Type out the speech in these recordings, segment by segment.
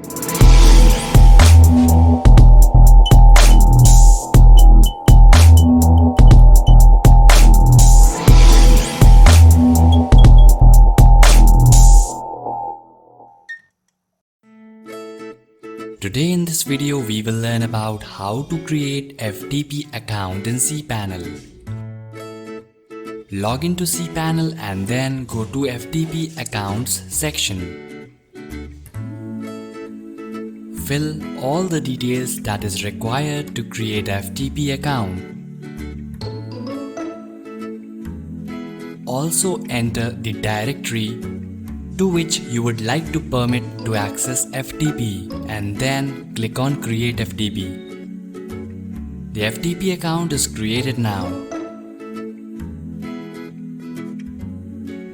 Today in this video we will learn about how to create FTP account in cPanel. Log into cPanel and then go to FTP Accounts section. Fill all the details that is required to create FTP account. Also enter the directory to which you would like to permit to access FTP and then click on Create FTP. The FTP account is created now.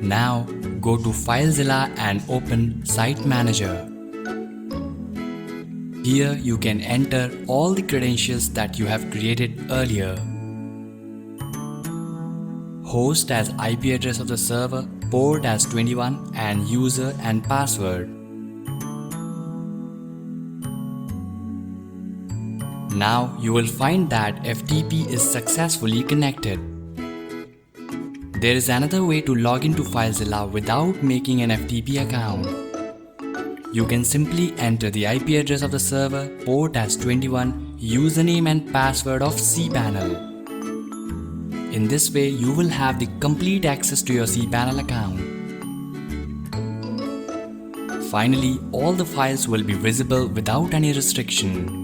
Now go to FileZilla and open Site Manager. Here you can enter all the credentials that you have created earlier. Host as IP address of the server, port as 21 and user and password. Now you will find that FTP is successfully connected. There is another way to log into FileZilla without making an FTP account. You can simply enter the IP address of the server, port as 21, username and password of cPanel. In this way, you will have the complete access to your cPanel account. Finally, all the files will be visible without any restriction.